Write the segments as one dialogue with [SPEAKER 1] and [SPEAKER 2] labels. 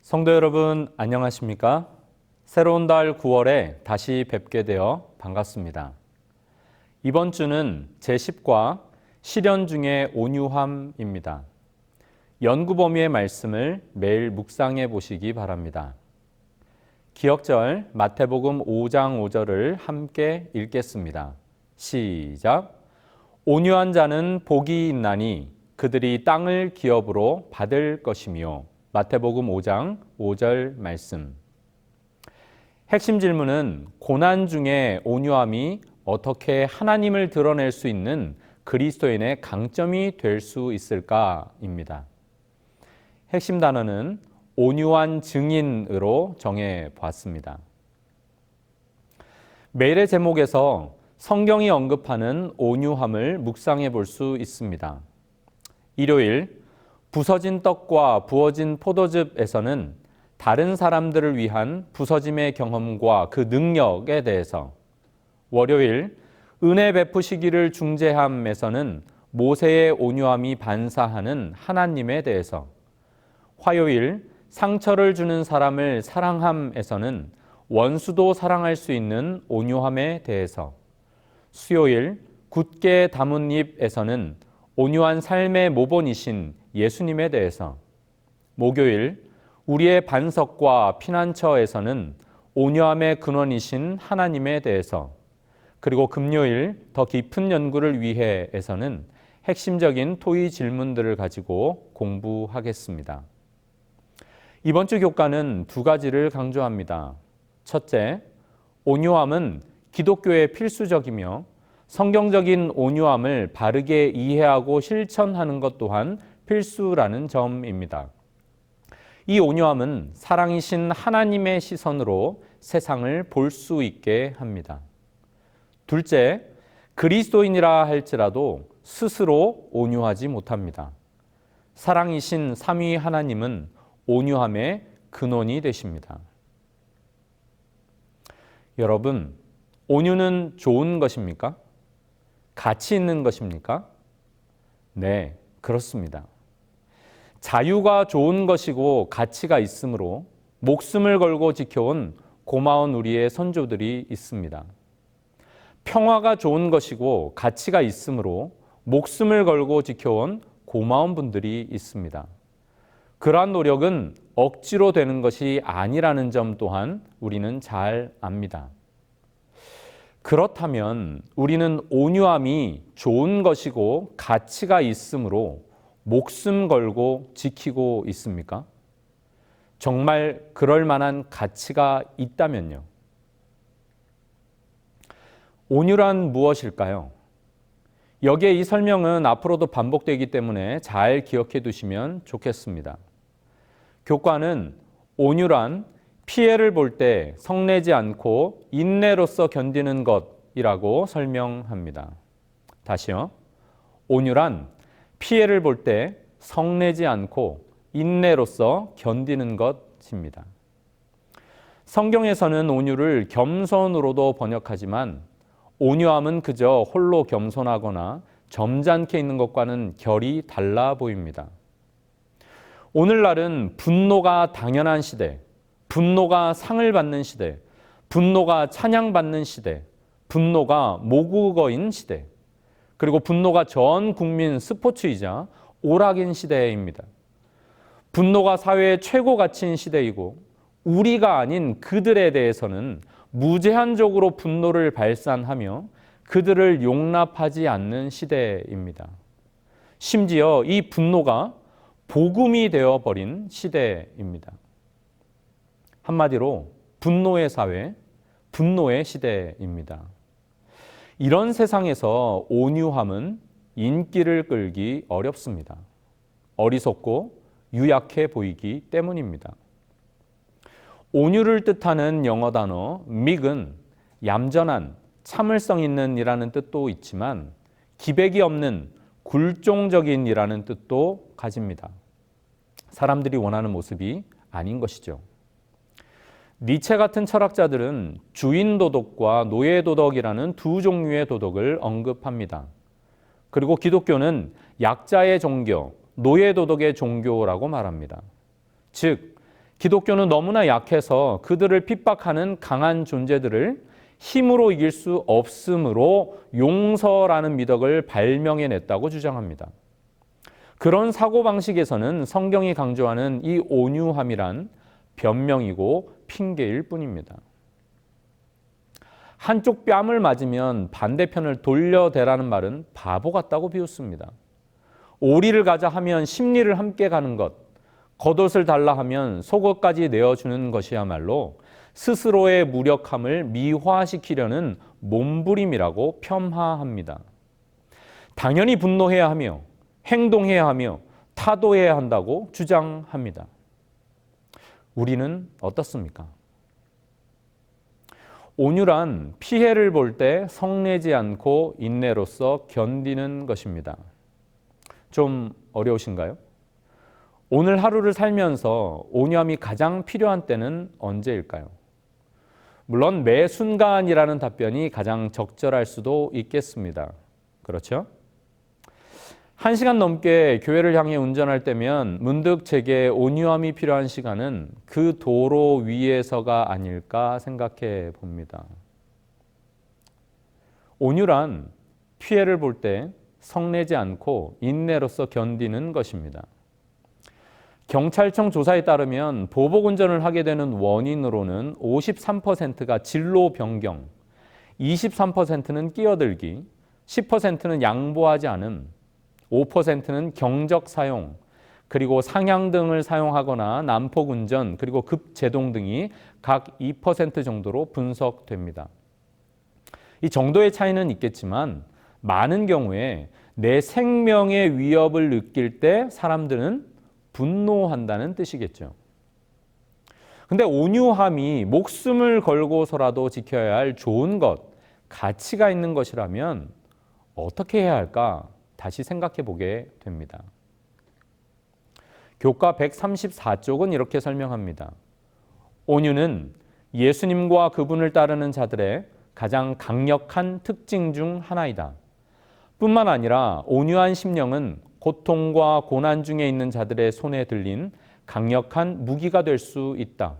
[SPEAKER 1] 성도 여러분, 안녕하십니까? 새로운 달 9월에 다시 뵙게 되어 반갑습니다. 이번 주는 제10과 실현 중의 온유함입니다. 연구 범위의 말씀을 매일 묵상해 보시기 바랍니다. 기억절 마태복음 5장 5절을 함께 읽겠습니다. 시작! 온유한 자는 복이 있나니 그들이 땅을 기업으로 받을 것이며. 마태복음 5장 5절 말씀. 핵심 질문은 고난 중에 온유함이 어떻게 하나님을 드러낼 수 있는 그리스도인의 강점이 될 수 있을까입니다. 핵심 단어는 온유한 증인으로 정해 보았습니다. 매일의 제목에서 성경이 언급하는 온유함을 묵상해 볼 수 있습니다. 일요일 부서진 떡과 부어진 포도즙에서는 다른 사람들을 위한 부서짐의 경험과 그 능력에 대해서, 월요일 은혜 베푸시기를 중재함에서는 모세의 온유함이 반사하는 하나님에 대해서, 화요일 상처를 주는 사람을 사랑함에서는 원수도 사랑할 수 있는 온유함에 대해서, 수요일 굳게 담은 입에서는 온유한 삶의 모본이신 예수님에 대해서, 목요일 우리의 반석과 피난처에서는 온유함의 근원이신 하나님에 대해서, 그리고 금요일 더 깊은 연구를 위해에서는 핵심적인 토의 질문들을 가지고 공부하겠습니다. 이번 주 교과는 두 가지를 강조합니다. 첫째, 온유함은 기독교의 필수적이며 성경적인 온유함을 바르게 이해하고 실천하는 것 또한 필수라는 점입니다. 이 온유함은 사랑이신 하나님의 시선으로 세상을 볼 수 있게 합니다. 둘째, 그리스도인이라 할지라도 스스로 온유하지 못합니다. 사랑이신 삼위 하나님은 온유함의 근원이 되십니다. 여러분, 온유는 좋은 것입니까? 가치 있는 것입니까? 네, 그렇습니다. 자유가 좋은 것이고 가치가 있으므로 목숨을 걸고 지켜온 고마운 우리의 선조들이 있습니다. 평화가 좋은 것이고 가치가 있으므로 목숨을 걸고 지켜온 고마운 분들이 있습니다. 그러한 노력은 억지로 되는 것이 아니라는 점 또한 우리는 잘 압니다. 그렇다면 우리는 온유함이 좋은 것이고 가치가 있으므로 목숨 걸고 지키고 있습니까? 정말 그럴 만한 가치가 있다면요. 온유란 무엇일까요? 여기에 이 설명은 앞으로도 반복되기 때문에 잘 기억해 두시면 좋겠습니다. 교과는 온유란 피해를 볼 때 성내지 않고 인내로서 견디는 것이라고 설명합니다. 다시요. 온유란 피해를 볼 때 성내지 않고 인내로서 견디는 것입니다. 성경에서는 온유를 겸손으로도 번역하지만 온유함은 그저 홀로 겸손하거나 점잖게 있는 것과는 결이 달라 보입니다. 오늘날은 분노가 당연한 시대, 분노가 상을 받는 시대, 분노가 찬양받는 시대, 분노가 모국어인 시대, 그리고 분노가 전 국민 스포츠이자 오락인 시대입니다. 분노가 사회의 최고 가치인 시대이고 우리가 아닌 그들에 대해서는 무제한적으로 분노를 발산하며 그들을 용납하지 않는 시대입니다. 심지어 이 분노가 복음이 되어버린 시대입니다. 한마디로 분노의 사회, 분노의 시대입니다. 이런 세상에서 온유함은 인기를 끌기 어렵습니다. 어리석고 유약해 보이기 때문입니다. 온유를 뜻하는 영어 단어 meek은 얌전한, 참을성 있는 이라는 뜻도 있지만 기백이 없는, 굴종적인 이라는 뜻도 가집니다. 사람들이 원하는 모습이 아닌 것이죠. 니체 같은 철학자들은 주인 도덕과 노예 도덕이라는 두 종류의 도덕을 언급합니다. 그리고 기독교는 약자의 종교, 노예 도덕의 종교라고 말합니다. 즉 기독교는 너무나 약해서 그들을 핍박하는 강한 존재들을 힘으로 이길 수 없으므로 용서라는 미덕을 발명해냈다고 주장합니다. 그런 사고방식에서는 성경이 강조하는 이 온유함이란 변명이고 핑계일 뿐입니다. 한쪽 뺨을 맞으면 반대편을 돌려대라는 말은 바보 같다고 비웃습니다. 오리를 가자 하면 십리를 함께 가는 것, 겉옷을 달라 하면 속옷까지 내어주는 것이야말로 스스로의 무력함을 미화시키려는 몸부림이라고 폄하합니다. 당연히 분노해야 하며 행동해야 하며 타도해야 한다고 주장합니다. 우리는 어떻습니까? 온유란 피해를 볼 때 성내지 않고 인내로서 견디는 것입니다. 좀 어려우신가요? 오늘 하루를 살면서 온유함이 가장 필요한 때는 언제일까요? 물론 매 순간이라는 답변이 가장 적절할 수도 있겠습니다. 그렇죠? 1시간 넘게 교회를 향해 운전할 때면 문득 제게 온유함이 필요한 시간은 그 도로 위에서가 아닐까 생각해 봅니다. 온유란 피해를 볼 때 성내지 않고 인내로서 견디는 것입니다. 경찰청 조사에 따르면 보복 운전을 하게 되는 원인으로는 53%가 진로 변경, 23%는 끼어들기, 10%는 양보하지 않음, 5%는 경적 사용, 그리고 상향등을 사용하거나 난폭 운전, 그리고 급제동 등이 각 2% 정도로 분석됩니다. 이 정도의 차이는 있겠지만 많은 경우에 내 생명의 위협을 느낄 때 사람들은 분노한다는 뜻이겠죠. 근데 온유함이 목숨을 걸고서라도 지켜야 할 좋은 것, 가치가 있는 것이라면 어떻게 해야 할까? 다시 생각해 보게 됩니다. 교과 134쪽은 이렇게 설명합니다. 온유는 예수님과 그분을 따르는 자들의 가장 강력한 특징 중 하나이다. 뿐만 아니라 온유한 심령은 고통과 고난 중에 있는 자들의 손에 들린 강력한 무기가 될 수 있다.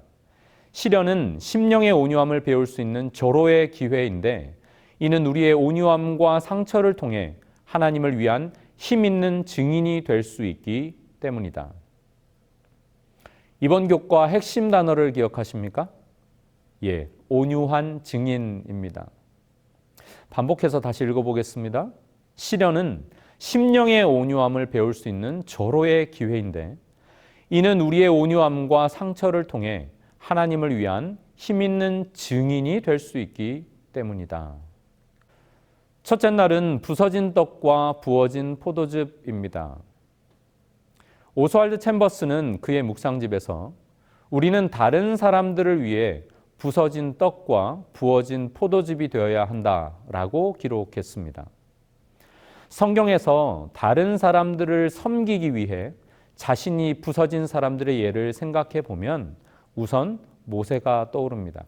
[SPEAKER 1] 시련은 심령의 온유함을 배울 수 있는 절호의 기회인데 이는 우리의 온유함과 상처를 통해 하나님을 위한 힘 있는 증인이 될 수 있기 때문이다. 이번 교과 핵심 단어를 기억하십니까? 예, 온유한 증인입니다. 반복해서 다시 읽어보겠습니다. 시련은 심령의 온유함을 배울 수 있는 절호의 기회인데 이는 우리의 온유함과 상처를 통해 하나님을 위한 힘 있는 증인이 될 수 있기 때문이다. 첫째 날은 부서진 떡과 부어진 포도즙입니다. 오스왈드 챔버스는 그의 묵상집에서 우리는 다른 사람들을 위해 부서진 떡과 부어진 포도즙이 되어야 한다라고 기록했습니다. 성경에서 다른 사람들을 섬기기 위해 자신이 부서진 사람들의 예를 생각해 보면 우선 모세가 떠오릅니다.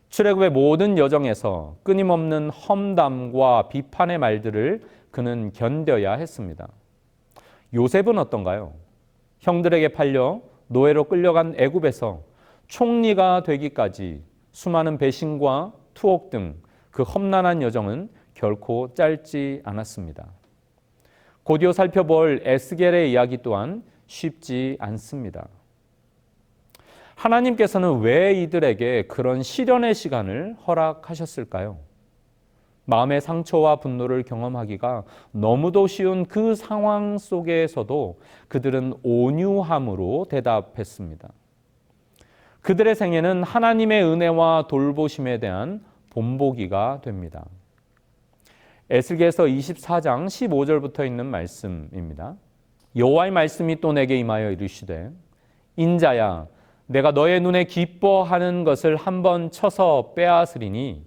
[SPEAKER 1] 출애굽의 모든 여정에서 끊임없는 험담과 비판의 말들을 그는 견뎌야 했습니다. 요셉은 어떤가요? 형들에게 팔려 노예로 끌려간 애굽에서 총리가 되기까지 수많은 배신과 투옥 등 그 험난한 여정은 결코 짧지 않았습니다. 곧이어 살펴볼 에스겔의 이야기 또한 쉽지 않습니다. 하나님께서는 왜 이들에게 그런 시련의 시간을 허락하셨을까요? 마음의 상처와 분노를 경험하기가 너무도 쉬운 그 상황 속에서도 그들은 온유함으로 대답했습니다. 그들의 생애는 하나님의 은혜와 돌보심에 대한 본보기가 됩니다. 에스겔서 24장 15절부터 있는 말씀입니다. 여호와의 말씀이 또 내게 임하여 이르시되 인자야 내가 너의 눈에 기뻐하는 것을 한번 쳐서 빼앗으리니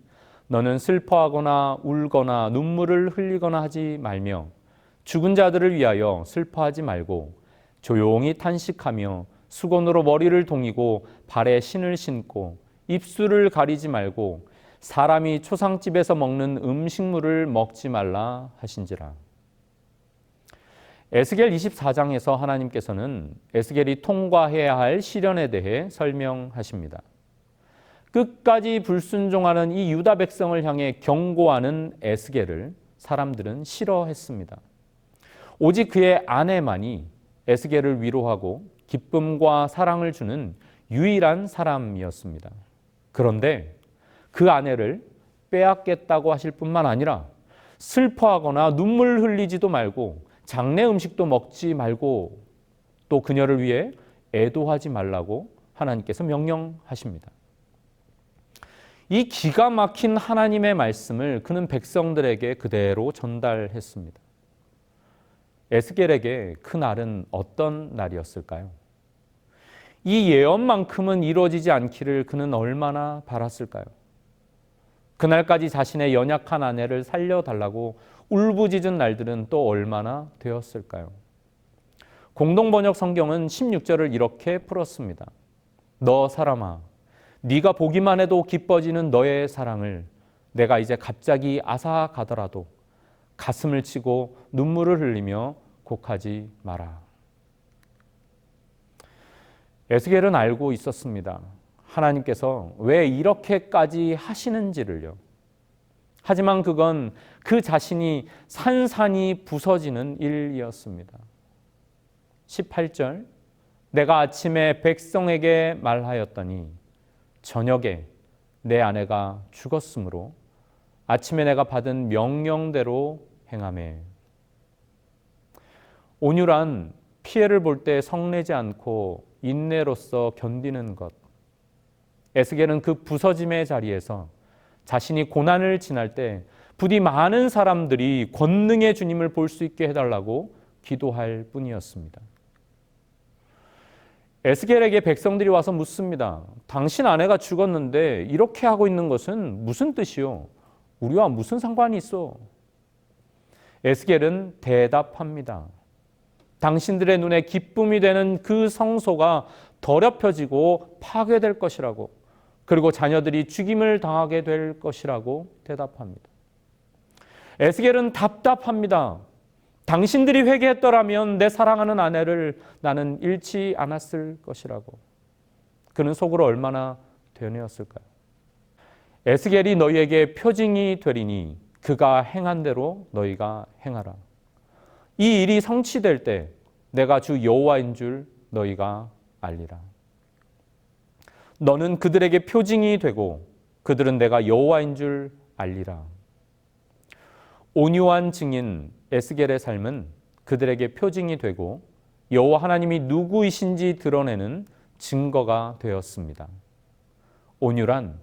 [SPEAKER 1] 너는 슬퍼하거나 울거나 눈물을 흘리거나 하지 말며 죽은 자들을 위하여 슬퍼하지 말고 조용히 탄식하며 수건으로 머리를 동이고 발에 신을 신고 입술을 가리지 말고 사람이 초상집에서 먹는 음식물을 먹지 말라 하신지라. 에스겔 24장에서 하나님께서는 에스겔이 통과해야 할 시련에 대해 설명하십니다. 끝까지 불순종하는 이 유다 백성을 향해 경고하는 에스겔을 사람들은 싫어했습니다. 오직 그의 아내만이 에스겔을 위로하고 기쁨과 사랑을 주는 유일한 사람이었습니다. 그런데 그 아내를 빼앗겠다고 하실 뿐만 아니라 슬퍼하거나 눈물 흘리지도 말고 장례 음식도 먹지 말고 또 그녀를 위해 애도하지 말라고 하나님께서 명령하십니다. 이 기가 막힌 하나님의 말씀을 그는 백성들에게 그대로 전달했습니다. 에스겔에게 그 날은 어떤 날이었을까요? 이 예언만큼은 이루어지지 않기를 그는 얼마나 바랐을까요? 그날까지 자신의 연약한 아내를 살려달라고 울부짖은 날들은 또 얼마나 되었을까요? 공동번역 성경은 16절을 이렇게 풀었습니다. 너 사람아, 네가 보기만 해도 기뻐지는 너의 사랑을 내가 이제 갑자기 앗아가더라도 가슴을 치고 눈물을 흘리며 곡하지 마라. 에스겔은 알고 있었습니다. 하나님께서 왜 이렇게까지 하시는지를요. 하지만 그건 그 자신이 산산이 부서지는 일이었습니다. 18절 내가 아침에 백성에게 말하였더니 저녁에 내 아내가 죽었으므로 아침에 내가 받은 명령대로 행하매. 온유란 피해를 볼 때 성내지 않고 인내로서 견디는 것. 에스겔은 그 부서짐의 자리에서 자신이 고난을 지날 때 부디 많은 사람들이 권능의 주님을 볼 수 있게 해달라고 기도할 뿐이었습니다. 에스겔에게 백성들이 와서 묻습니다. 당신 아내가 죽었는데 이렇게 하고 있는 것은 무슨 뜻이요? 우리와 무슨 상관이 있어? 에스겔은 대답합니다. 당신들의 눈에 기쁨이 되는 그 성소가 더럽혀지고 파괴될 것이라고, 그리고 자녀들이 죽임을 당하게 될 것이라고 대답합니다. 에스겔은 답답합니다. 당신들이 회개했더라면 내 사랑하는 아내를 나는 잃지 않았을 것이라고. 그는 속으로 얼마나 되뇌었을까요? 에스겔이 너희에게 표징이 되리니 그가 행한 대로 너희가 행하라. 이 일이 성취될 때 내가 주 여호와인 줄 너희가 알리라. 너는 그들에게 표징이 되고 그들은 내가 여호와인 줄 알리라. 온유한 증인 에스겔의 삶은 그들에게 표징이 되고 여호와 하나님이 누구이신지 드러내는 증거가 되었습니다. 온유란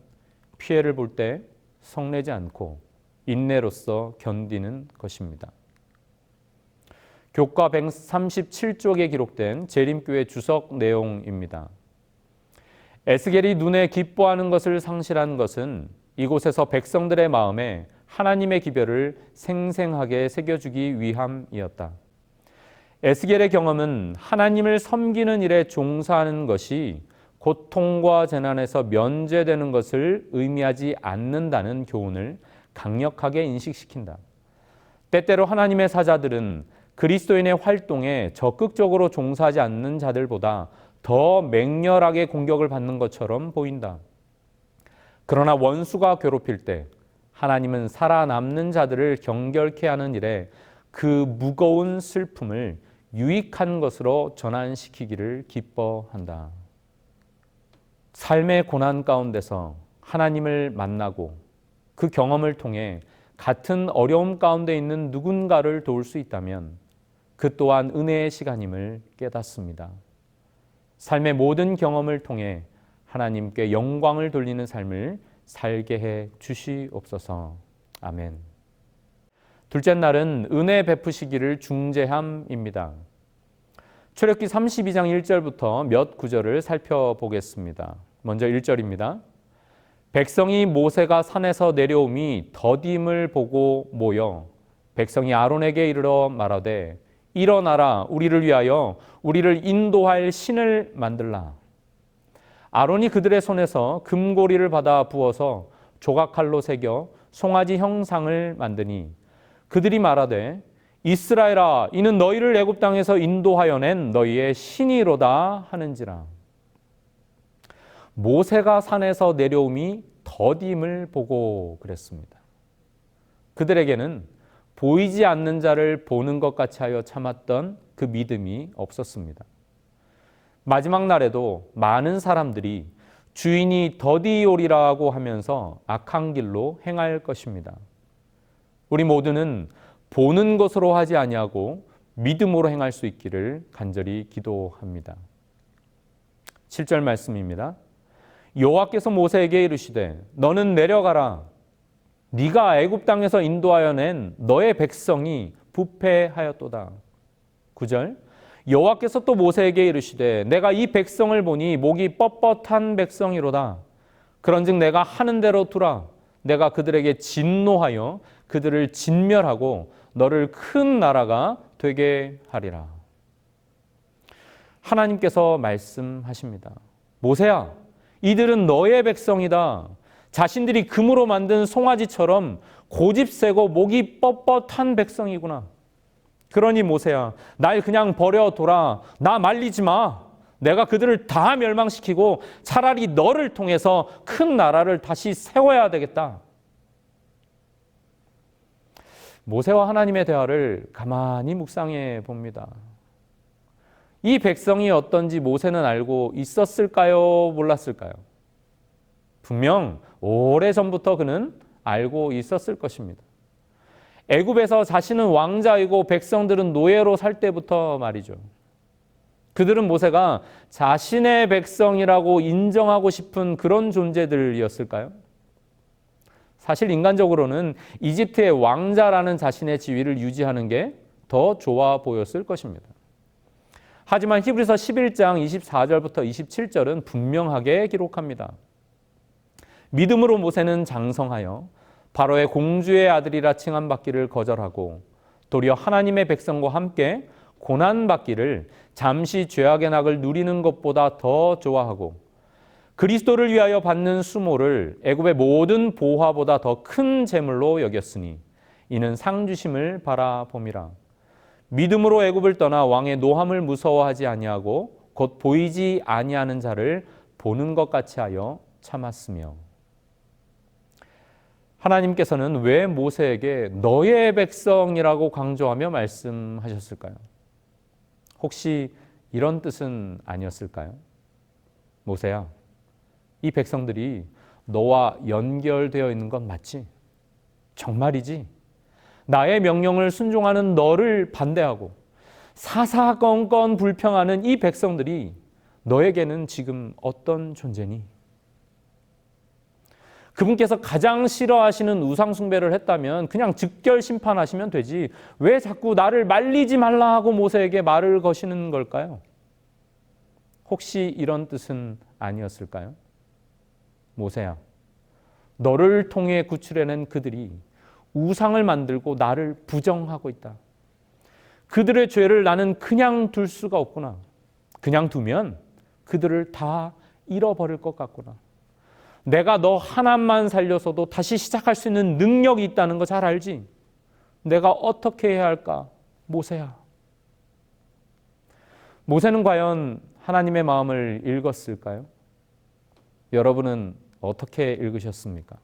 [SPEAKER 1] 피해를 볼 때 성내지 않고 인내로서 견디는 것입니다. 교과 137쪽에 기록된 재림교회 주석 내용입니다. 에스겔이 눈에 기뻐하는 것을 상실한 것은 이곳에서 백성들의 마음에 하나님의 기별을 생생하게 새겨주기 위함이었다. 에스겔의 경험은 하나님을 섬기는 일에 종사하는 것이 고통과 재난에서 면제되는 것을 의미하지 않는다는 교훈을 강력하게 인식시킨다. 때때로 하나님의 사자들은 그리스도인의 활동에 적극적으로 종사하지 않는 자들보다 더 맹렬하게 공격을 받는 것처럼 보인다. 그러나 원수가 괴롭힐 때 하나님은 살아남는 자들을 경결케 하는 일에 그 무거운 슬픔을 유익한 것으로 전환시키기를 기뻐한다. 삶의 고난 가운데서 하나님을 만나고 그 경험을 통해 같은 어려움 가운데 있는 누군가를 도울 수 있다면 그 또한 은혜의 시간임을 깨닫습니다. 삶의 모든 경험을 통해 하나님께 영광을 돌리는 삶을 살게 해 주시옵소서. 아멘. 둘째 날은 은혜 베푸시기를 중재함입니다. 출애굽기 32장 1절부터 몇 구절을 살펴보겠습니다. 먼저 1절입니다. 백성이 모세가 산에서 내려옴이 더딤을 보고 모여 백성이 아론에게 이르러 말하되 일어나라 우리를 위하여 우리를 인도할 신을 만들라. 아론이 그들의 손에서 금고리를 받아 부어서 조각칼로 새겨 송아지 형상을 만드니 그들이 말하되 이스라엘아, 이는 너희를 애굽 땅에서 인도하여 낸 너희의 신이로다 하는지라. 모세가 산에서 내려옴이 더딤을 보고 그랬습니다. 그들에게는 보이지 않는 자를 보는 것 같이 하여 참았던 그 믿음이 없었습니다. 마지막 날에도 많은 사람들이 주인이 더디오리라고 하면서 악한 길로 행할 것입니다. 우리 모두는 보는 것으로 하지 아니하고 믿음으로 행할 수 있기를 간절히 기도합니다. 7절 말씀입니다. 여호와께서 모세에게 이르시되 너는 내려가라. 네가 애굽 땅에서 인도하여 낸 너의 백성이 부패하였도다. 9절 여호와께서 또 모세에게 이르시되 내가 이 백성을 보니 목이 뻣뻣한 백성이로다. 그런즉 내가 하는 대로 두라. 내가 그들에게 진노하여 그들을 진멸하고 너를 큰 나라가 되게 하리라. 하나님께서 말씀하십니다. 모세야, 이들은 너의 백성이다. 자신들이 금으로 만든 송아지처럼 고집세고 목이 뻣뻣한 백성이구나. 그러니 모세야, 날 그냥 버려둬라. 나 말리지 마. 내가 그들을 다 멸망시키고 차라리 너를 통해서 큰 나라를 다시 세워야 되겠다. 모세와 하나님의 대화를 가만히 묵상해 봅니다. 이 백성이 어떤지 모세는 알고 있었을까요? 몰랐을까요? 분명 오래전부터 그는 알고 있었을 것입니다. 애굽에서 자신은 왕자이고 백성들은 노예로 살 때부터 말이죠. 그들은 모세가 자신의 백성이라고 인정하고 싶은 그런 존재들이었을까요? 사실 인간적으로는 이집트의 왕자라는 자신의 지위를 유지하는 게 더 좋아 보였을 것입니다. 하지만 히브리서 11장 24절부터 27절은 분명하게 기록합니다. 믿음으로 모세는 장성하여 바로의 공주의 아들이라 칭함받기를 거절하고 도리어 하나님의 백성과 함께 고난받기를 잠시 죄악의 낙을 누리는 것보다 더 좋아하고 그리스도를 위하여 받는 수모를 애굽의 모든 보화보다 더 큰 재물로 여겼으니 이는 상 주심을 바라봄이라. 믿음으로 애굽을 떠나 왕의 노함을 무서워하지 아니하고 곧 보이지 아니하는 자를 보는 것 같이 하여 참았으며. 하나님께서는 왜 모세에게 너의 백성이라고 강조하며 말씀하셨을까요? 혹시 이런 뜻은 아니었을까요? 모세야, 이 백성들이 너와 연결되어 있는 건 맞지? 정말이지? 나의 명령을 순종하는 너를 반대하고 사사건건 불평하는 이 백성들이 너에게는 지금 어떤 존재니? 그분께서 가장 싫어하시는 우상 숭배를 했다면 그냥 즉결 심판하시면 되지. 왜 자꾸 나를 말리지 말라 하고 모세에게 말을 거시는 걸까요? 혹시 이런 뜻은 아니었을까요? 모세야, 너를 통해 구출해낸 그들이 우상을 만들고 나를 부정하고 있다. 그들의 죄를 나는 그냥 둘 수가 없구나. 그냥 두면 그들을 다 잃어버릴 것 같구나. 내가 너 하나만 살려서도 다시 시작할 수 있는 능력이 있다는 거 잘 알지? 내가 어떻게 해야 할까? 모세야. 모세는 과연 하나님의 마음을 읽었을까요? 여러분은 어떻게 읽으셨습니까?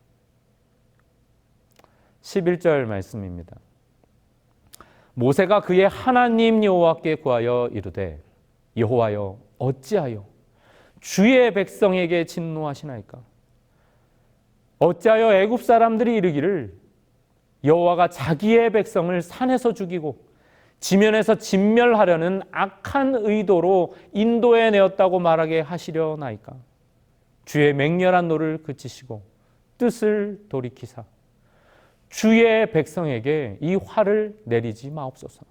[SPEAKER 1] 11절 말씀입니다. 모세가 그의 하나님 여호와께 구하여 이르되 여호와여 어찌하여 주의 백성에게 진노하시나이까? 어찌하여 애굽 사람들이 이르기를 여호와가 자기의 백성을 산에서 죽이고 지면에서 진멸하려는 악한 의도로 인도해 내었다고 말하게 하시려나이까? 주의 맹렬한 노를 그치시고 뜻을 돌이키사 주의 백성에게 이 화를 내리지 마옵소서.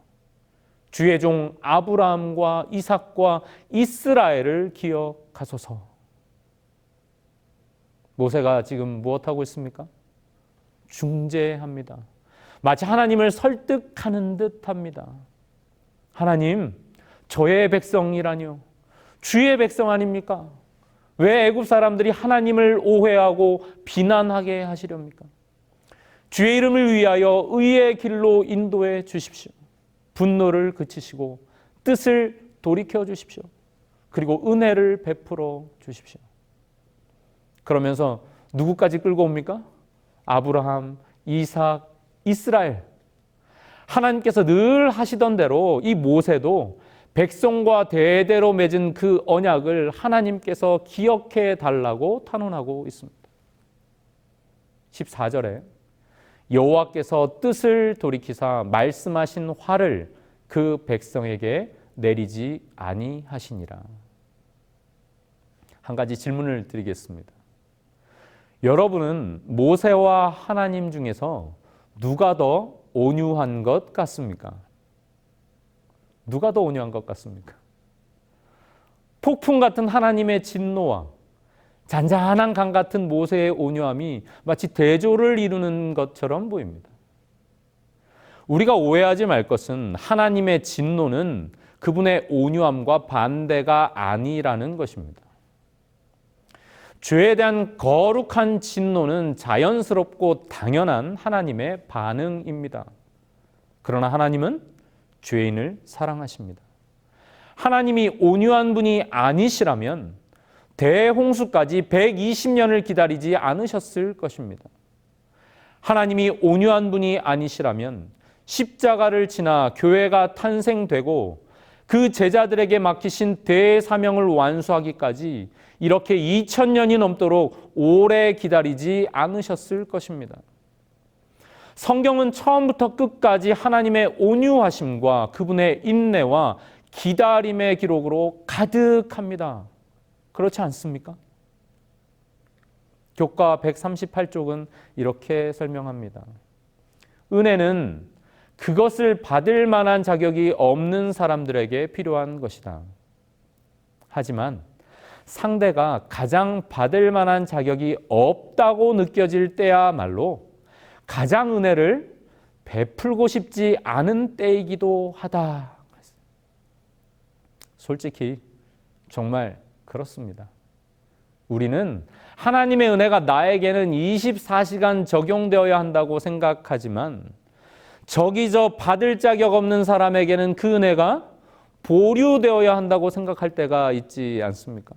[SPEAKER 1] 주의 종 아브라함과 이삭과 이스라엘을 기억하소서. 모세가 지금 무엇하고 있습니까? 중재합니다. 마치 하나님을 설득하는 듯합니다. 하나님, 저의 백성이라뇨. 주의 백성 아닙니까? 왜 애굽 사람들이 하나님을 오해하고 비난하게 하시렵니까? 주의 이름을 위하여 의의 길로 인도해 주십시오. 분노를 그치시고 뜻을 돌이켜 주십시오. 그리고 은혜를 베풀어 주십시오. 그러면서 누구까지 끌고 옵니까? 아브라함, 이삭, 이스라엘. 하나님께서 늘 하시던 대로 이 모세도 백성과 대대로 맺은 그 언약을 하나님께서 기억해 달라고 탄원하고 있습니다. 14절에 여호와께서 뜻을 돌이키사 말씀하신 화를 그 백성에게 내리지 아니하시니라. 한 가지 질문을 드리겠습니다. 여러분은 모세와 하나님 중에서 누가 더 온유한 것 같습니까? 누가 더 온유한 것 같습니까? 폭풍 같은 하나님의 진노와 잔잔한 강 같은 모세의 온유함이 마치 대조를 이루는 것처럼 보입니다. 우리가 오해하지 말 것은 하나님의 진노는 그분의 온유함과 반대가 아니라는 것입니다. 죄에 대한 거룩한 진노는 자연스럽고 당연한 하나님의 반응입니다. 그러나 하나님은 죄인을 사랑하십니다. 하나님이 온유한 분이 아니시라면 대홍수까지 120년을 기다리지 않으셨을 것입니다. 하나님이 온유한 분이 아니시라면 십자가를 지나 교회가 탄생되고 그 제자들에게 맡기신 대사명을 완수하기까지 이렇게 2000년이 넘도록 오래 기다리지 않으셨을 것입니다. 성경은 처음부터 끝까지 하나님의 온유하심과 그분의 인내와 기다림의 기록으로 가득합니다. 그렇지 않습니까? 교과 138쪽은 이렇게 설명합니다. 은혜는 그것을 받을 만한 자격이 없는 사람들에게 필요한 것이다. 하지만 상대가 가장 받을 만한 자격이 없다고 느껴질 때야말로 가장 은혜를 베풀고 싶지 않은 때이기도 하다. 솔직히 정말 그렇습니다. 우리는 하나님의 은혜가 나에게는 24시간 적용되어야 한다고 생각하지만 저기 저 받을 자격 없는 사람에게는 그 은혜가 보류되어야 한다고 생각할 때가 있지 않습니까?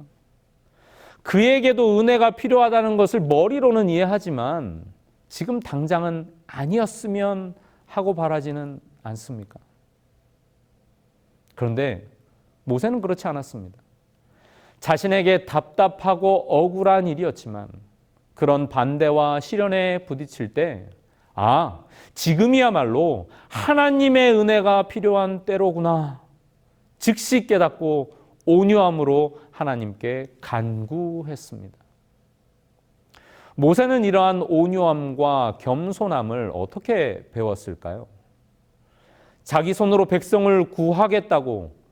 [SPEAKER 1] 그에게도 은혜가 필요하다는 것을 머리로는 이해하지만 지금 당장은 아니었으면 하고 바라지는 않습니까? 그런데 모세는 그렇지 않았습니다. 자신에게 답답하고 억울한 일이었지만 그런 반대와 시련에 부딪힐 때 지금이야말로 하나님의 은혜가 필요한 때로구나. 즉시 깨닫고 온유함으로 하나님께 간구했습니다. 모세는 이러한 온유함과 겸손함을 어떻게 배웠을까요? 자기 손으로 백성을 구하겠다고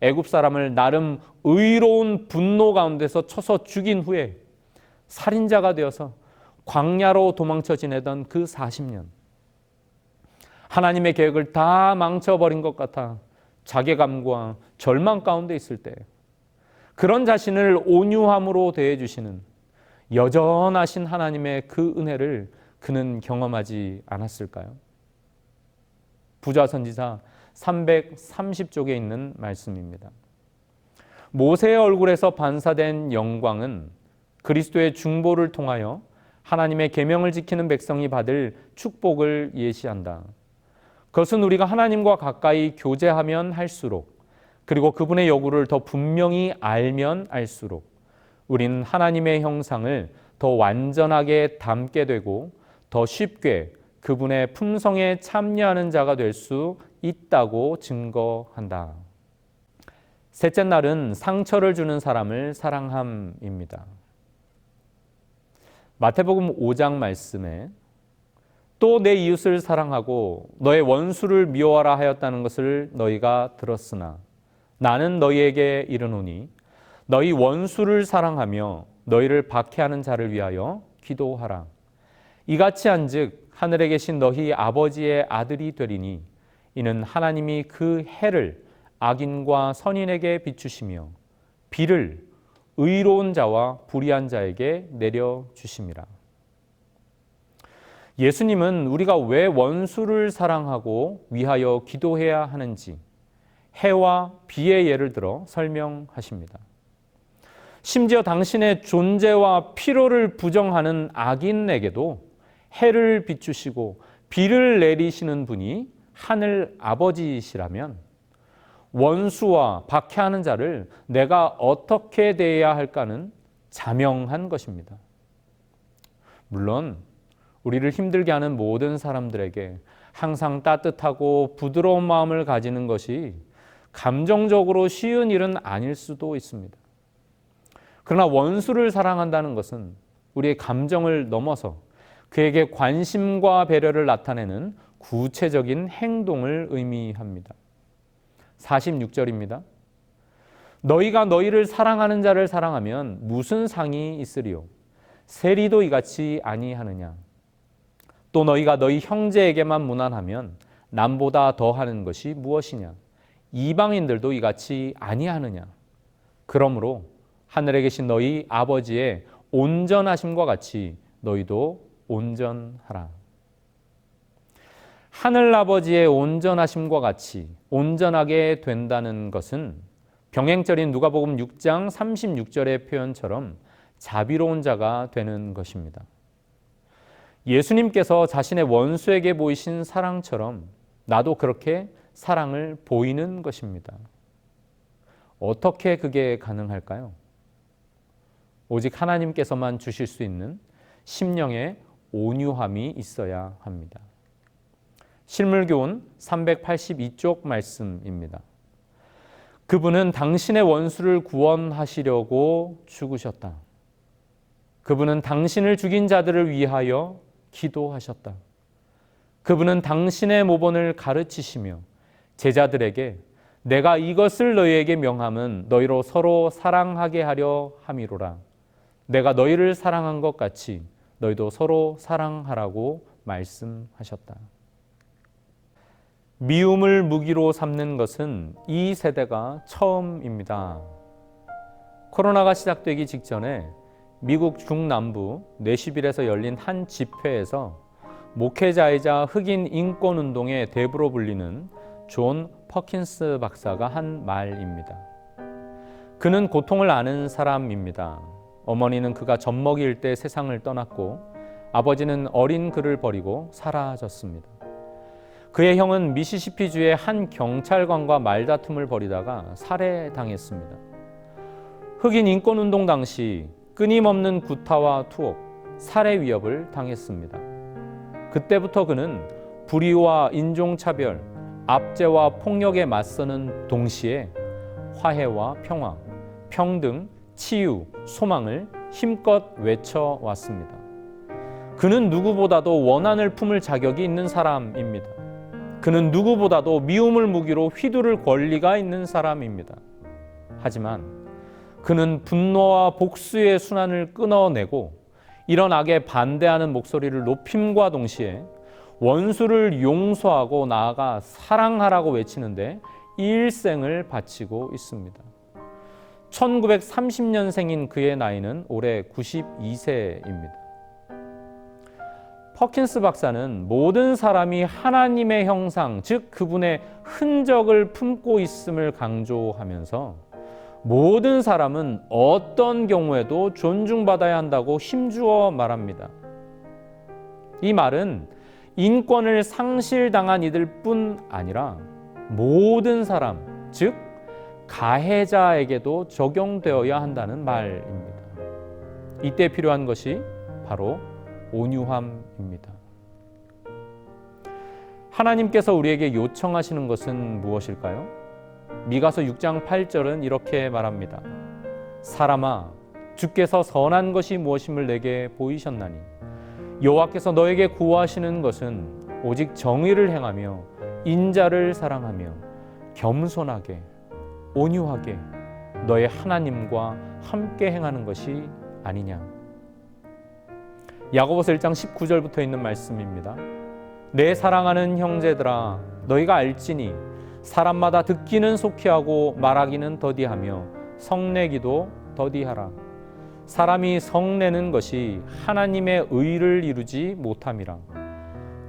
[SPEAKER 1] 애굽 사람을 나름 의로운 분노 가운데서 쳐서 죽인 후에 살인자가 되어서 광야로 도망쳐 지내던 그 40년. 하나님의 계획을 다 망쳐버린 것 같아 자괴감과 절망 가운데 있을 때 그런 자신을 온유함으로 대해주시는 여전하신 하나님의 그 은혜를 그는 경험하지 않았을까요? 부좌선지자 330쪽에 있는 말씀입니다. 모세의 얼굴에서 반사된 영광은 그리스도의 중보를 통하여 하나님의 계명을 지키는 백성이 받을 축복을 예시한다. 그것은 우리가 하나님과 가까이 교제하면 할수록 그리고 그분의 요구를 더 분명히 알면 알수록 우리는 하나님의 형상을 더 완전하게 담게 되고 더 쉽게 그분의 품성에 참여하는 자가 될 수 있다고 증거한다. 셋째 날은 상처를 주는 사람을 사랑함입니다. 마태복음 5장 말씀에 또 내 이웃을 사랑하고 너의 원수를 미워하라 하였다는 것을 너희가 들었으나 나는 너희에게 이르노니 너희 원수를 사랑하며 너희를 박해하는 자를 위하여 기도하라. 이같이 한즉 하늘에 계신 너희 아버지의 아들이 되리니 이는 하나님이 그 해를 악인과 선인에게 비추시며 비를 의로운 자와 불의한 자에게 내려주심이라. 예수님은 우리가 왜 원수를 사랑하고 위하여 기도해야 하는지 해와 비의 예를 들어 설명하십니다. 심지어 당신의 존재와 필요를 부정하는 악인에게도 해를 비추시고 비를 내리시는 분이 하늘 아버지시라면 원수와 박해하는 자를 내가 어떻게 대해야 할까는 자명한 것입니다. 물론 우리를 힘들게 하는 모든 사람들에게 항상 따뜻하고 부드러운 마음을 가지는 것이 감정적으로 쉬운 일은 아닐 수도 있습니다. 그러나 원수를 사랑한다는 것은 우리의 감정을 넘어서 그에게 관심과 배려를 나타내는 구체적인 행동을 의미합니다. 46절입니다. 너희가 너희를 사랑하는 자를 사랑하면 무슨 상이 있으리요? 세리도 이같이 아니하느냐? 또 너희가 너희 형제에게만 무난하면 남보다 더하는 것이 무엇이냐? 이방인들도 이같이 아니하느냐? 그러므로 하늘에 계신 너희 아버지의 온전하심과 같이 너희도 온전하라. 하늘 아버지의 온전하심과 같이 온전하게 된다는 것은 병행절인 누가복음 6장 36절의 표현처럼 자비로운 자가 되는 것입니다. 예수님께서 자신의 원수에게 보이신 사랑처럼 나도 그렇게 사랑을 보이는 것입니다. 어떻게 그게 가능할까요? 오직 하나님께서만 주실 수 있는 심령의 온유함이 있어야 합니다. 실물교훈 382쪽 말씀입니다. 그분은 당신의 원수를 구원하시려고 죽으셨다. 그분은 당신을 죽인 자들을 위하여 기도하셨다. 그분은 당신의 모본을 가르치시며 제자들에게 내가 이것을 너희에게 명함은 너희로 서로 사랑하게 하려 함이로라. 내가 너희를 사랑한 것 같이 너희도 서로 사랑하라고 말씀하셨다. 미움을 무기로 삼는 것은 이 세대가 처음입니다. 코로나가 시작되기 직전에 미국 중남부 내시빌에서 열린 한 집회에서 목회자이자 흑인 인권운동의 대부로 불리는 존 퍼킨스 박사가 한 말입니다. 그는 고통을 아는 사람입니다. 어머니는 그가 젖먹이일 때 세상을 떠났고 아버지는 어린 그를 버리고 사라졌습니다. 그의 형은 미시시피주의 한 경찰관과 말다툼을 벌이다가 살해당했습니다. 흑인 인권운동 당시 끊임없는 구타와 투옥, 살해 위협을 당했습니다. 그때부터 그는 불의와 인종차별, 압제와 폭력에 맞서는 동시에 화해와 평화, 평등, 치유, 소망을 힘껏 외쳐왔습니다. 그는 누구보다도 원한을 품을 자격이 있는 사람입니다. 그는 누구보다도 미움을 무기로 휘두를 권리가 있는 사람입니다. 하지만 그는 분노와 복수의 순환을 끊어내고 이런 악에 반대하는 목소리를 높임과 동시에 원수를 용서하고 나아가 사랑하라고 외치는데 일생을 바치고 있습니다. 1930년생인 그의 나이는 올해 92세입니다. 퍼킨스 박사는 모든 사람이 하나님의 형상, 즉 그분의 흔적을 품고 있음을 강조하면서 모든 사람은 어떤 경우에도 존중받아야 한다고 힘주어 말합니다. 이 말은 인권을 상실당한 이들뿐 아니라 모든 사람, 즉 가해자에게도 적용되어야 한다는 말입니다. 이때 필요한 것이 바로 온유함입니다. 하나님께서 우리에게 요청하시는 것은 무엇일까요? 미가서 6장 8절은 이렇게 말합니다. 사람아, 주께서 선한 것이 무엇임을 내게 보이셨나니 여호와께서 너에게 구하시는 것은 오직 정의를 행하며 인자를 사랑하며 겸손하게 온유하게 너의 하나님과 함께 행하는 것이 아니냐. 야고보서 1장 19절부터 있는 말씀입니다. 내 사랑하는 형제들아, 너희가 알지니 사람마다 듣기는 속히하고 말하기는 더디하며 성내기도 더디하라. 사람이 성내는 것이 하나님의 의를 이루지 못함이라.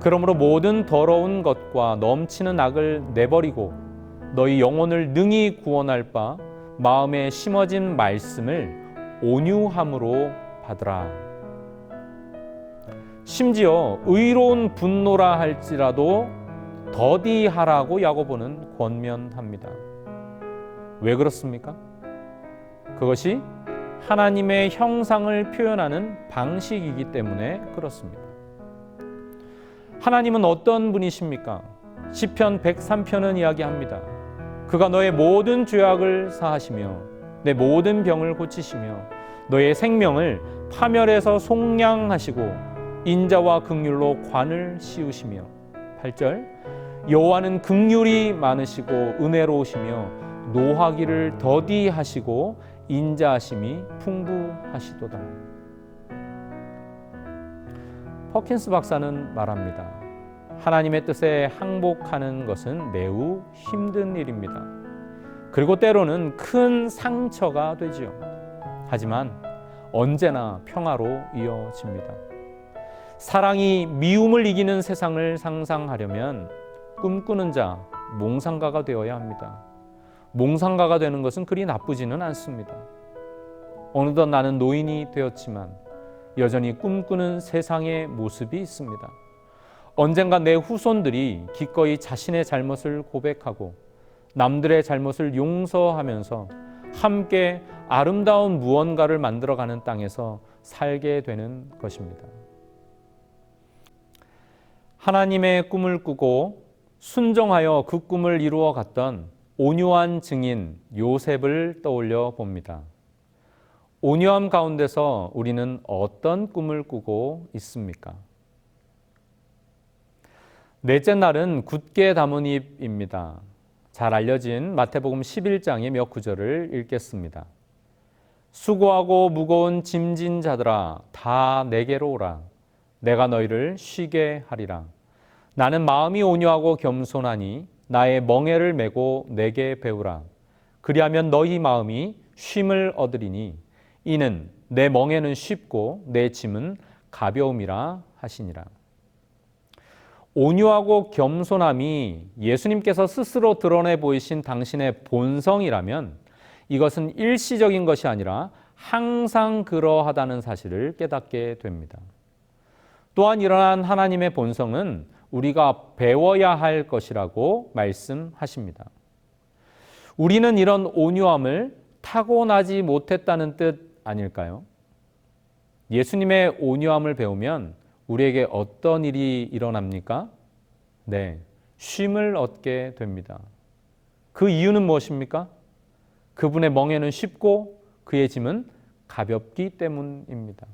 [SPEAKER 1] 그러므로 모든 더러운 것과 넘치는 악을 내버리고 너희 영혼을 능히 구원할 바 마음에 심어진 말씀을 온유함으로 받으라. 심지어 의로운 분노라 할지라도 더디하라고 야고보는 권면합니다. 왜 그렇습니까? 그것이 하나님의 형상을 표현하는 방식이기 때문에 그렇습니다. 하나님은 어떤 분이십니까? 시편 103편은 이야기합니다. 그가 너의 모든 죄악을 사하시며 내 모든 병을 고치시며 너의 생명을 파멸에서 속량하시고 인자와 긍휼로 관을 씌우시며 8절 여호와는 긍휼이 많으시고 은혜로우시며 노하기를 더디하시고 인자하심이 풍부하시도다. 퍼킨스 박사는 말합니다. 하나님의 뜻에 항복하는 것은 매우 힘든 일입니다. 그리고 때로는 큰 상처가 되지요. 하지만 언제나 평화로 이어집니다. 사랑이 미움을 이기는 세상을 상상하려면 꿈꾸는 자, 몽상가가 되어야 합니다. 몽상가가 되는 것은 그리 나쁘지는 않습니다. 어느덧 나는 노인이 되었지만 여전히 꿈꾸는 세상의 모습이 있습니다. 언젠가 내 후손들이 기꺼이 자신의 잘못을 고백하고 남들의 잘못을 용서하면서 함께 아름다운 무언가를 만들어가는 땅에서 살게 되는 것입니다. 하나님의 꿈을 꾸고 순종하여 그 꿈을 이루어 갔던 온유한 증인 요셉을 떠올려 봅니다. 온유함 가운데서 우리는 어떤 꿈을 꾸고 있습니까? 넷째 날은 굳게 담은 입입니다. 잘 알려진 마태복음 11장의 몇 구절을 읽겠습니다. 수고하고 무거운 짐진 자들아 다 내게로 오라. 내가 너희를 쉬게 하리라. 나는 마음이 온유하고 겸손하니 나의 멍에를 메고 내게 배우라. 그리하면 너희 마음이 쉼을 얻으리니 이는 내 멍에는 쉽고 내 짐은 가벼움이라 하시니라. 온유하고 겸손함이 예수님께서 스스로 드러내 보이신 당신의 본성이라면 이것은 일시적인 것이 아니라 항상 그러하다는 사실을 깨닫게 됩니다. 또한 이러한 하나님의 본성은 우리가 배워야 할 것이라고 말씀하십니다. 우리는 이런 온유함을 타고나지 못했다는 뜻 아닐까요? 예수님의 온유함을 배우면 우리에게 어떤 일이 일어납니까? 네, 쉼을 얻게 됩니다. 그 이유는 무엇입니까? 그분의 멍에는 쉽고 그의 짐은 가볍기 때문입니다.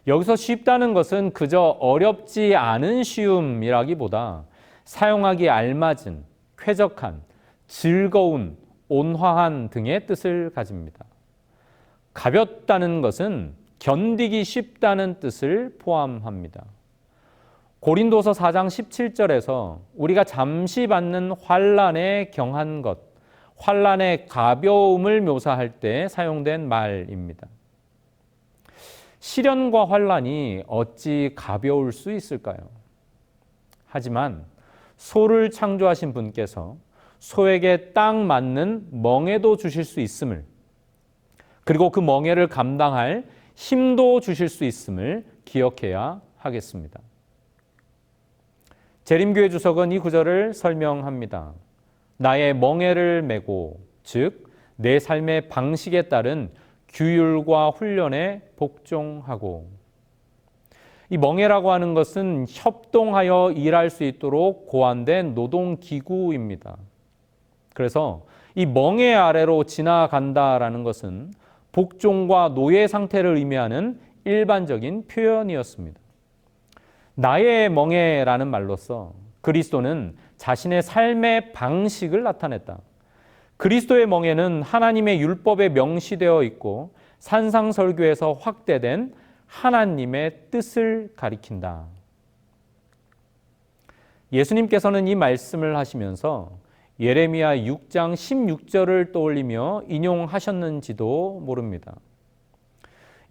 [SPEAKER 1] 여기서 쉽다는 것은 그저 어렵지 않은 쉬움이라기보다 사용하기 알맞은, 쾌적한, 즐거운, 온화한 등의 뜻을 가집니다. 가볍다는 것은 견디기 쉽다는 뜻을 포함합니다. 고린도서 4장 17절에서 우리가 잠시 받는 환난에 경한 것, 환난의 가벼움을 묘사할 때 사용된 말입니다. 시련과 환난이 어찌 가벼울 수 있을까요? 하지만 소를 창조하신 분께서 소에게 딱 맞는 멍에도 주실 수 있음을, 그리고 그 멍에를 감당할 힘도 주실 수 있음을 기억해야 하겠습니다. 재림교회 주석은 이 구절을 설명합니다. 나의 멍에를 메고, 즉 내 삶의 방식에 따른 규율과 훈련에 복종하고, 이 멍에라고 하는 것은 협동하여 일할 수 있도록 고안된 노동기구입니다. 그래서 이 멍에 아래로 지나간다라는 것은 복종과 노예 상태를 의미하는 일반적인 표현이었습니다. 나의 멍에라는 말로써 그리스도는 자신의 삶의 방식을 나타냈다. 그리스도의 멍에는 하나님의 율법에 명시되어 있고 산상설교에서 확대된 하나님의 뜻을 가리킨다. 예수님께서는 이 말씀을 하시면서 예레미야 6장 16절을 떠올리며 인용하셨는지도 모릅니다.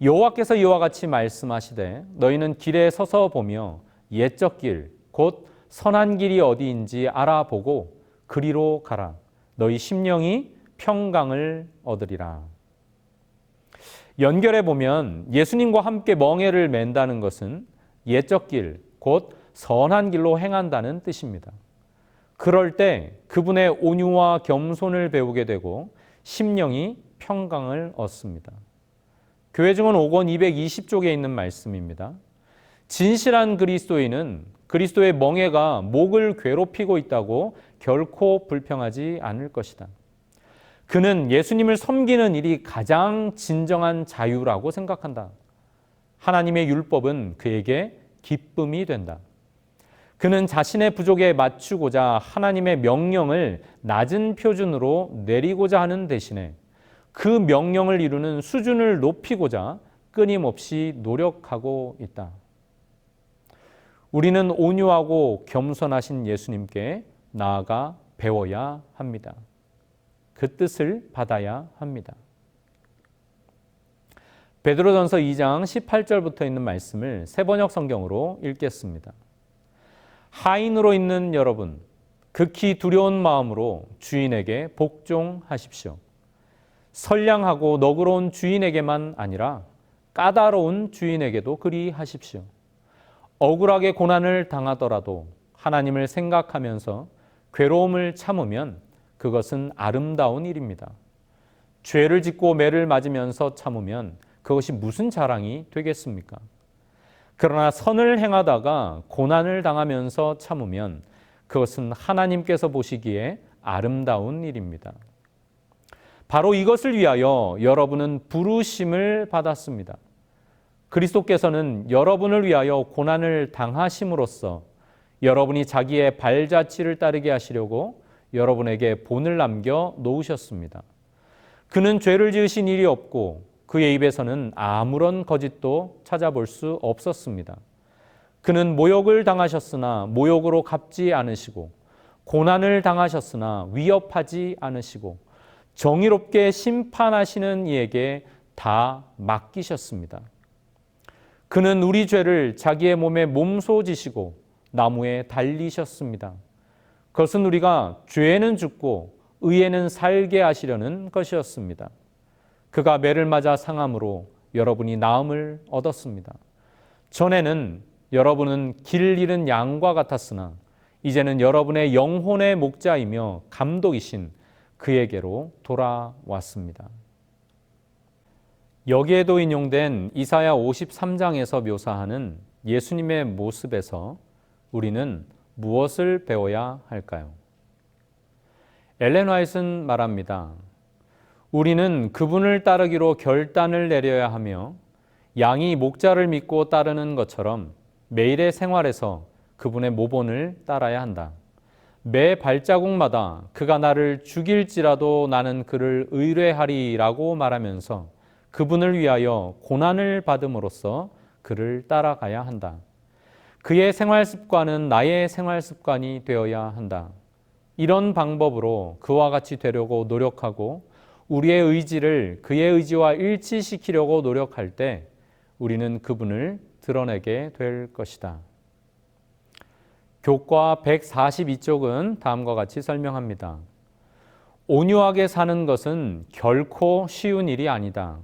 [SPEAKER 1] 여호와께서 이와 같이 말씀하시되 너희는 길에 서서 보며 옛적 길, 곧 선한 길이 어디인지 알아보고 그리로 가라. 너희 심령이 평강을 얻으리라. 연결해 보면 예수님과 함께 멍에를 맨다는 것은 옛적 길, 곧 선한 길로 행한다는 뜻입니다. 그럴 때 그분의 온유와 겸손을 배우게 되고 심령이 평강을 얻습니다. 교회 증언 5권 220쪽에 있는 말씀입니다. 진실한 그리스도인은 그리스도의 멍에가 목을 괴롭히고 있다고 결코 불평하지 않을 것이다. 그는 예수님을 섬기는 일이 가장 진정한 자유라고 생각한다. 하나님의 율법은 그에게 기쁨이 된다. 그는 자신의 부족에 맞추고자 하나님의 명령을 낮은 표준으로 내리고자 하는 대신에 그 명령을 이루는 수준을 높이고자 끊임없이 노력하고 있다. 우리는 온유하고 겸손하신 예수님께 나아가 배워야 합니다. 그 뜻을 받아야 합니다. 베드로전서 2장 18절부터 있는 말씀을 새번역 성경으로 읽겠습니다. 하인으로 있는 여러분, 극히 두려운 마음으로 주인에게 복종하십시오. 선량하고 너그러운 주인에게만 아니라 까다로운 주인에게도 그리하십시오. 억울하게 고난을 당하더라도 하나님을 생각하면서 괴로움을 참으면 그것은 아름다운 일입니다. 죄를 짓고 매를 맞으면서 참으면 그것이 무슨 자랑이 되겠습니까? 그러나 선을 행하다가 고난을 당하면서 참으면 그것은 하나님께서 보시기에 아름다운 일입니다. 바로 이것을 위하여 여러분은 부르심을 받았습니다. 그리스도께서는 여러분을 위하여 고난을 당하심으로써 여러분이 자기의 발자취를 따르게 하시려고 여러분에게 본을 남겨 놓으셨습니다. 그는 죄를 지으신 일이 없고 그의 입에서는 아무런 거짓도 찾아볼 수 없었습니다. 그는 모욕을 당하셨으나 모욕으로 갚지 않으시고 고난을 당하셨으나 위협하지 않으시고 정의롭게 심판하시는 이에게 다 맡기셨습니다. 그는 우리 죄를 자기의 몸에 몸소 지시고 나무에 달리셨습니다. 그것은 우리가 죄에는 죽고 의에는 살게 하시려는 것이었습니다. 그가 매를 맞아 상함으로 여러분이 나음을 얻었습니다. 전에는 여러분은 길 잃은 양과 같았으나 이제는 여러분의 영혼의 목자이며 감독이신 그에게로 돌아왔습니다. 여기에도 인용된 이사야 53장에서 묘사하는 예수님의 모습에서 우리는 무엇을 배워야 할까요? 엘렌 화이트는 말합니다. 우리는 그분을 따르기로 결단을 내려야 하며 양이 목자를 믿고 따르는 것처럼 매일의 생활에서 그분의 모본을 따라야 한다. 매 발자국마다 그가 나를 죽일지라도 나는 그를 의뢰하리라고 말하면서 그분을 위하여 고난을 받음으로써 그를 따라가야 한다. 그의 생활 습관은 나의 생활 습관이 되어야 한다. 이런 방법으로 그와 같이 되려고 노력하고 우리의 의지를 그의 의지와 일치시키려고 노력할 때 우리는 그분을 드러내게 될 것이다. 교과 142쪽은 다음과 같이 설명합니다. 온유하게 사는 것은 결코 쉬운 일이 아니다.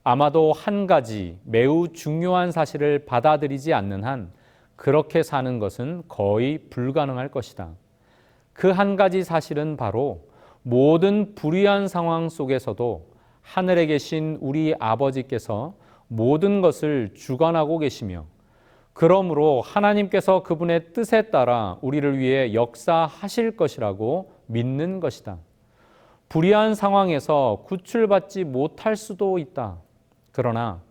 [SPEAKER 1] 아마도 한 가지 매우 중요한 사실을 받아들이지 않는 한 그렇게 사는 것은 거의 불가능할 것이다. 그 한 가지 사실은 바로 모든 불의한 상황 속에서도 하늘에 계신 우리 아버지께서 모든 것을 주관하고 계시며 그러므로 하나님께서 그분의 뜻에 따라 우리를 위해 역사하실 것이라고 믿는 것이다. 불의한 상황에서 구출받지 못할 수도 있다. 그러나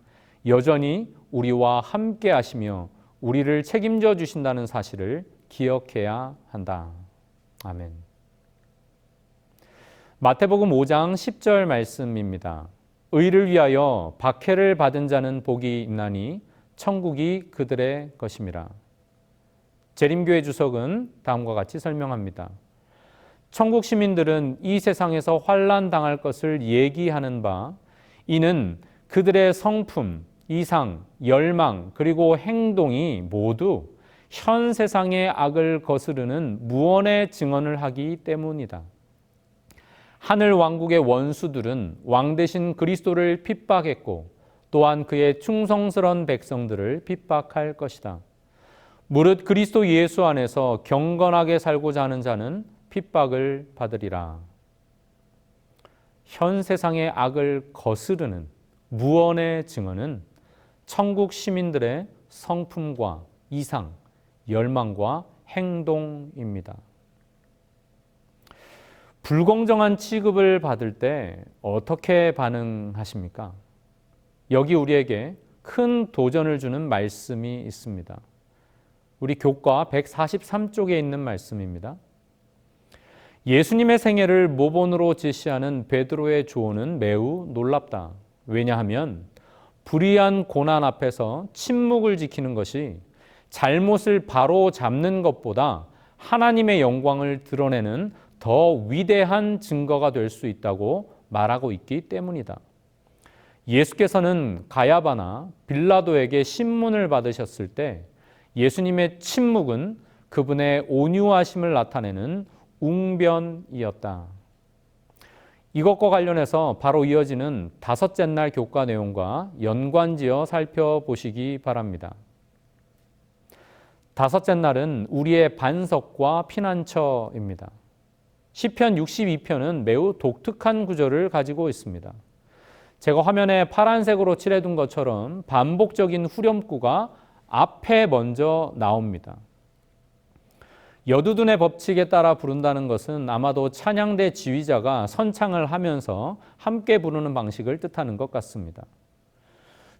[SPEAKER 1] 여전히 우리와 함께 하시며 우리를 책임져 주신다는 사실을 기억해야 한다. 아멘. 마태복음 5장 10절 말씀입니다. 의를 위하여 박해를 받은 자는 복이 있나니 천국이 그들의 것임이라. 재림교회 주석은 다음과 같이 설명합니다. 천국 시민들은 이 세상에서 환난 당할 것을 얘기하는 바 이는 그들의 성품, 이상, 열망 그리고 행동이 모두 현 세상의 악을 거스르는 무언의 증언을 하기 때문이다. 하늘 왕국의 원수들은 왕 대신 그리스도를 핍박했고 또한 그의 충성스러운 백성들을 핍박할 것이다. 무릇 그리스도 예수 안에서 경건하게 살고자 하는 자는 핍박을 받으리라. 현 세상의 악을 거스르는 무언의 증언은 천국 시민들의 성품과 이상, 열망과 행동입니다. 불공정한 취급을 받을 때 어떻게 반응하십니까? 여기 우리에게 큰 도전을 주는 말씀이 있습니다. 우리 교과 143쪽에 있는 말씀입니다. 예수님의 생애를 모본으로 제시하는 베드로의 조언은 매우 놀랍다. 왜냐하면 불의한 고난 앞에서 침묵을 지키는 것이 잘못을 바로 잡는 것보다 하나님의 영광을 드러내는 더 위대한 증거가 될 수 있다고 말하고 있기 때문이다. 예수께서는 가야바나 빌라도에게 신문을 받으셨을 때 예수님의 침묵은 그분의 온유하심을 나타내는 웅변이었다. 이것과 관련해서 바로 이어지는 다섯째 날 교과 내용과 연관지어 살펴보시기 바랍니다. 다섯째 날은 우리의 반석과 피난처입니다. 시편 62편은 매우 독특한 구절을 가지고 있습니다. 제가 화면에 파란색으로 칠해둔 것처럼 반복적인 후렴구가 앞에 먼저 나옵니다. 여두둔의 법칙에 따라 부른다는 것은 아마도 찬양대 지휘자가 선창을 하면서 함께 부르는 방식을 뜻하는 것 같습니다.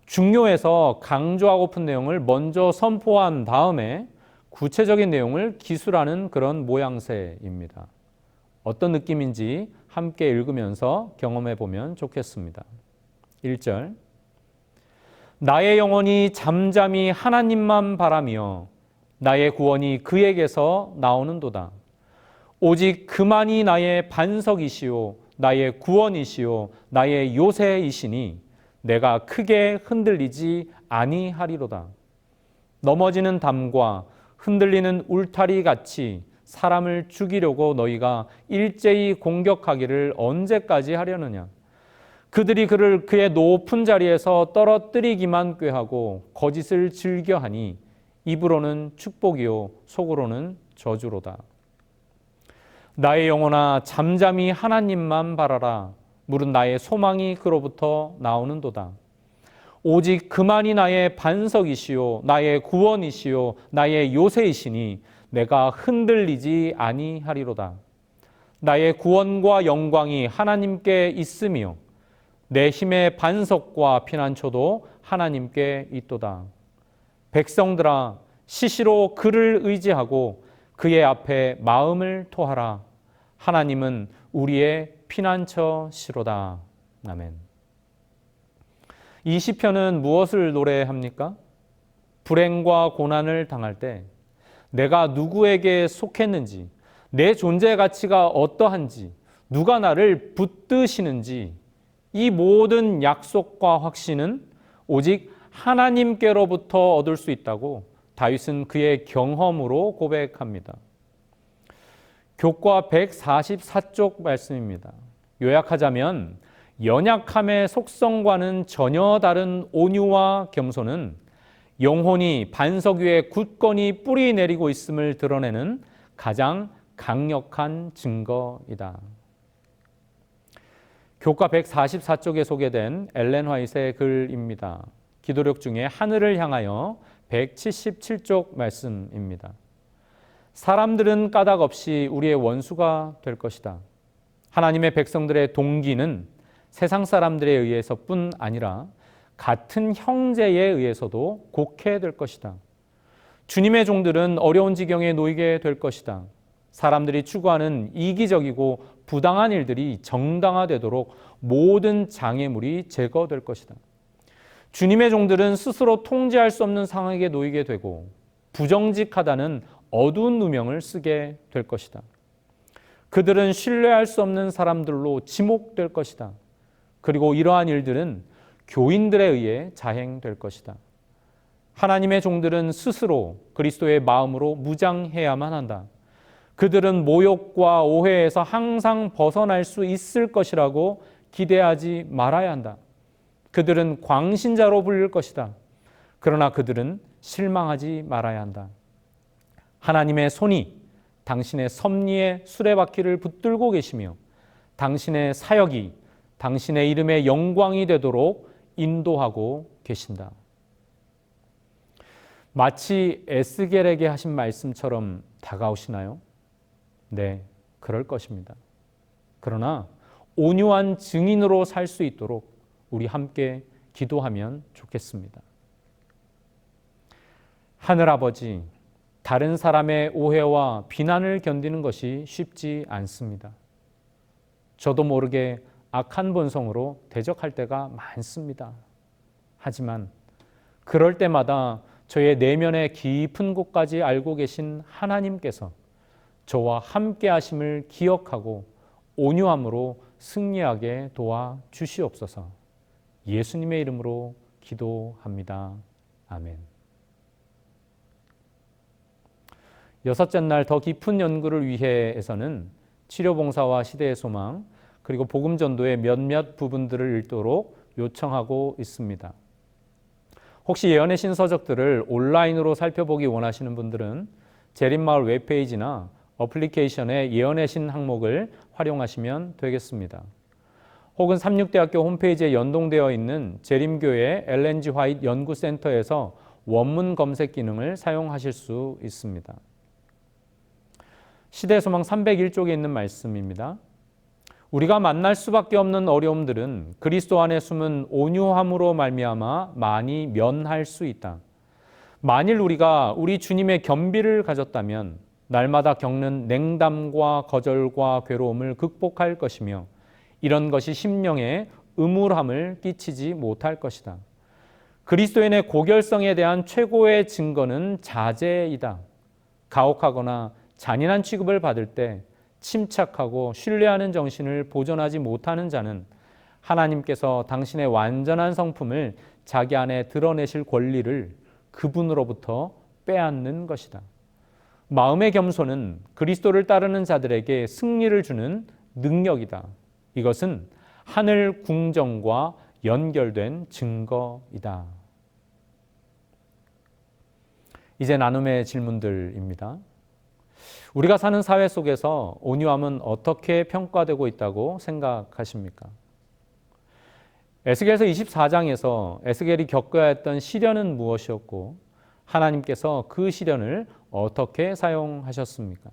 [SPEAKER 1] 중요해서 강조하고픈 내용을 먼저 선포한 다음에 구체적인 내용을 기술하는 그런 모양새입니다. 어떤 느낌인지 함께 읽으면서 경험해 보면 좋겠습니다. 1절 나의 영혼이 잠잠히 하나님만 바라며 나의 구원이 그에게서 나오는도다. 오직 그만이 나의 반석이시오 나의 구원이시오 나의 요새이시니 내가 크게 흔들리지 아니하리로다. 넘어지는 담과 흔들리는 울타리 같이 사람을 죽이려고 너희가 일제히 공격하기를 언제까지 하려느냐. 그들이 그를 그의 높은 자리에서 떨어뜨리기만 꾀하고 거짓을 즐겨하니 입으로는 축복이요 속으로는 저주로다. 나의 영혼아 잠잠히 하나님만 바라라. 무릇 나의 소망이 그로부터 나오는도다. 오직 그만이 나의 반석이시요 나의 구원이시요 나의 요새이시니 내가 흔들리지 아니하리로다. 나의 구원과 영광이 하나님께 있으며 내 힘의 반석과 피난처도 하나님께 있도다. 백성들아 시시로 그를 의지하고 그의 앞에 마음을 토하라. 하나님은 우리의 피난처시로다. 아멘. 이 시편은 무엇을 노래합니까? 불행과 고난을 당할 때 내가 누구에게 속했는지, 내 존재 가치가 어떠한지, 누가 나를 붙드시는지 이 모든 약속과 확신은 오직 하나님께로부터 얻을 수 있다고 다윗은 그의 경험으로 고백합니다. 교과 144쪽 말씀입니다. 요약하자면 연약함의 속성과는 전혀 다른 온유와 겸손은 영혼이 반석 위에 굳건히 뿌리 내리고 있음을 드러내는 가장 강력한 증거이다. 교과 144쪽에 소개된 엘렌 화이트의 글입니다. 기도력 중에 하늘을 향하여 177쪽 말씀입니다. 사람들은 까닭 없이 우리의 원수가 될 것이다. 하나님의 백성들의 동기는 세상 사람들에 의해서뿐 아니라 같은 형제에 의해서도 곡해될 것이다. 주님의 종들은 어려운 지경에 놓이게 될 것이다. 사람들이 추구하는 이기적이고 부당한 일들이 정당화되도록 모든 장애물이 제거될 것이다. 주님의 종들은 스스로 통제할 수 없는 상황에 놓이게 되고 부정직하다는 어두운 누명을 쓰게 될 것이다. 그들은 신뢰할 수 없는 사람들로 지목될 것이다. 그리고 이러한 일들은 교인들에 의해 자행될 것이다. 하나님의 종들은 스스로 그리스도의 마음으로 무장해야만 한다. 그들은 모욕과 오해에서 항상 벗어날 수 있을 것이라고 기대하지 말아야 한다. 그들은 광신자로 불릴 것이다. 그러나 그들은 실망하지 말아야 한다. 하나님의 손이 당신의 섭리의 수레바퀴를 붙들고 계시며 당신의 사역이 당신의 이름의 영광이 되도록 인도하고 계신다. 마치 에스겔에게 하신 말씀처럼 다가오시나요? 네, 그럴 것입니다. 그러나 온유한 증인으로 살 수 있도록 우리 함께 기도하면 좋겠습니다. 하늘아버지, 다른 사람의 오해와 비난을 견디는 것이 쉽지 않습니다. 저도 모르게 악한 본성으로 대적할 때가 많습니다. 하지만 그럴 때마다 저의 내면의 깊은 곳까지 알고 계신 하나님께서 저와 함께 하심을 기억하고 온유함으로 승리하게 도와 주시옵소서. 예수님의 이름으로 기도합니다. 아멘. 여섯째 날 더 깊은 연구를 위해서는 치료봉사와 시대의 소망 그리고 복음전도의 몇몇 부분들을 읽도록 요청하고 있습니다. 혹시 예언의 신서적들을 온라인으로 살펴보기 원하시는 분들은 재림마을 웹페이지나 어플리케이션의 예언의 신 항목을 활용하시면 되겠습니다. 혹은 삼육대학교 홈페이지에 연동되어 있는 재림교회 엘렌 G 화이트 연구센터에서 원문 검색 기능을 사용하실 수 있습니다. 시대소망 301쪽에 있는 말씀입니다. 우리가 만날 수밖에 없는 어려움들은 그리스도 안에 숨은 온유함으로 말미암아 많이 면할 수 있다. 만일 우리가 우리 주님의 겸비를 가졌다면 날마다 겪는 냉담과 거절과 괴로움을 극복할 것이며 이런 것이 심령에 음울함을 끼치지 못할 것이다. 그리스도인의 고결성에 대한 최고의 증거는 자제이다. 가혹하거나 잔인한 취급을 받을 때 침착하고 신뢰하는 정신을 보존하지 못하는 자는 하나님께서 당신의 완전한 성품을 자기 안에 드러내실 권리를 그분으로부터 빼앗는 것이다. 마음의 겸손은 그리스도를 따르는 자들에게 승리를 주는 능력이다. 이것은 하늘 궁정과 연결된 증거이다. 이제 나눔의 질문들입니다. 우리가 사는 사회 속에서 온유함은 어떻게 평가되고 있다고 생각하십니까? 에스겔서 24장에서 에스겔이 겪어야 했던 시련은 무엇이었고 하나님께서 그 시련을 어떻게 사용하셨습니까?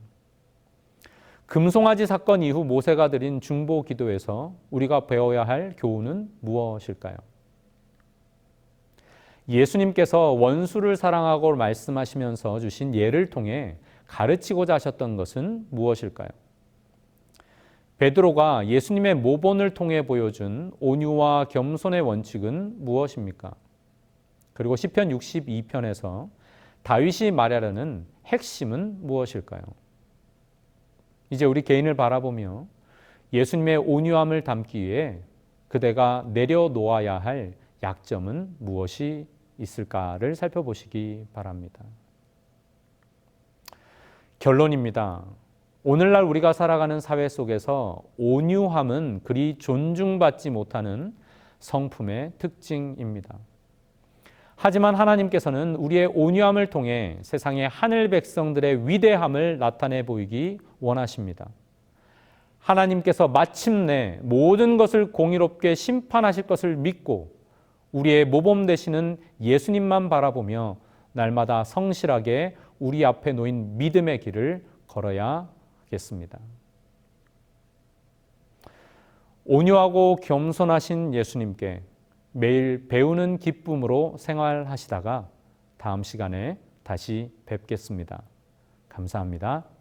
[SPEAKER 1] 금송아지 사건 이후 모세가 드린 중보 기도에서 우리가 배워야 할 교훈은 무엇일까요? 예수님께서 원수를 사랑하고 말씀하시면서 주신 예를 통해 가르치고자 하셨던 것은 무엇일까요? 베드로가 예수님의 모본을 통해 보여준 온유와 겸손의 원칙은 무엇입니까? 그리고 시편 62편에서 다윗이 말하려는 핵심은 무엇일까요? 이제 우리 개인을 바라보며 예수님의 온유함을 담기 위해 그대가 내려놓아야 할 약점은 무엇이 있을까를 살펴보시기 바랍니다. 결론입니다. 오늘날 우리가 살아가는 사회 속에서 온유함은 그리 존중받지 못하는 성품의 특징입니다. 하지만 하나님께서는 우리의 온유함을 통해 세상의 하늘 백성들의 위대함을 나타내 보이기 원하십니다. 하나님께서 마침내 모든 것을 공의롭게 심판하실 것을 믿고 우리의 모범 되시는 예수님만 바라보며 날마다 성실하게 우리 앞에 놓인 믿음의 길을 걸어야 하겠습니다. 온유하고 겸손하신 예수님께 매일 배우는 기쁨으로 생활하시다가 다음 시간에 다시 뵙겠습니다. 감사합니다.